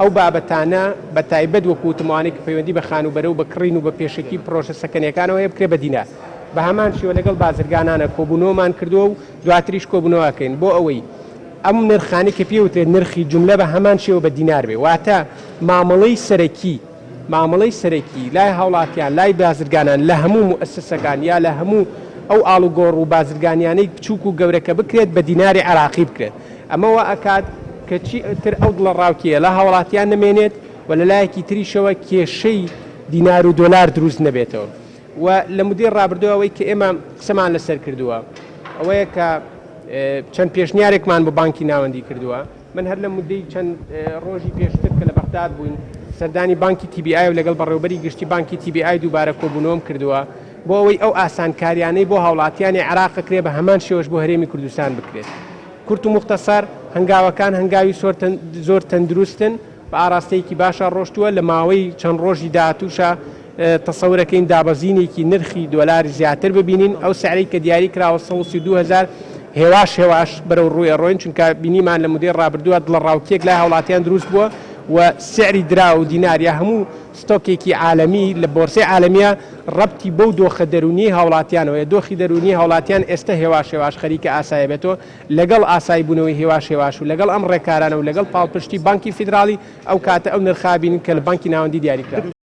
ئەو بابەتانە بە تایبەت وەکوتمانێک پەیوەندی بە خانوبەرە و بە کڕین و بە پێشکی پرۆژە سەکنیەکانەوە هەیە بکرێ بە دینار بە هەمان شێوە لەگەڵ بازرگانانە کۆبوونەوەمان کردووە و دواتریش کۆبوونەوەکەین بۆ ئەوەی ئەم نرخانی کە پێوترێت نرخی جملە بە هەمان شێوە بە دینار بێ واتە مامەڵەی سەرەکی لای هاوڵاتیان لای بازرگانان لە هەموو موسسەکان یا لە هەموو ئەو ئاڵوگۆڕ و بازرگانیانەی بچووک و گەورەکە بکرێت بە دیناری عراقی بکرێت ئەمەوە ئەکات کە چیتر ئەو دڵە ڕاوکیە لە هاوڵاتیان نمێنێت و لە لایەکی تریشەوە کێشەی دینار و دۆلار دروست نەبێتەوە و لە مودەی ڕابردووەوەی کە ئێمە قسەمان لەسەر کردووە ئەوەیە کە چەند پێشنیارێکمان بە بانکی ناوەندی کردووە من هەر لە مودەی چەند ڕۆژی پێشتر کە لە بەغداد بووین سەردانی بانکی TBI و لەگەڵ بەڕێوەبەری گشتی بانکی TBI دووبارە کۆبوونەوەم کردووە بۆ ئەوەی ئەو ئاسانکاریانەی بۆ هاوڵاتیانی عێراقەکرێ بە هەمان شێوەش بۆ هەرێمی کوردستان بکرێت کورت و مختصر هەنگاوەکان هەنگاوی زۆر تەندروستن بە ئاراستەیەکی باشە ڕۆشتووە لە ماوەی چەند ڕۆژی داهاتووشە تەسەورەکەین دابەزینێکی نرخی دۆلاری زیاتر ببینین ئەو سعرەی کە دیاری کراوە 132,000 هێواش بەرەو ڕووی ڕۆین چونکە بینیمان لە مودەی ڕابردووە دڵە ڕاوکێک لای هاوڵاتیان دروست بووە و سعری درا و دیناریا هەموو ستۆکێکی عالەمی لە بۆرسەی عالەمیە ڕەبتی بەو دۆخە دەرونی هاوڵاتیانەوە دۆخی دەرونی هاوڵاتیان ئێستا هێواش خەریکە ئاسایە بێتەوە لەگەڵ ئاسایی بوونەوەی هێواش و لەگەڵ ئەم ڕێکارانە و لەگەڵ پاڵپشتی بانکی فیدراڵی ئەو کاتە ئەو نرخابین کە لە بانکی ناوەندی دیاریکرا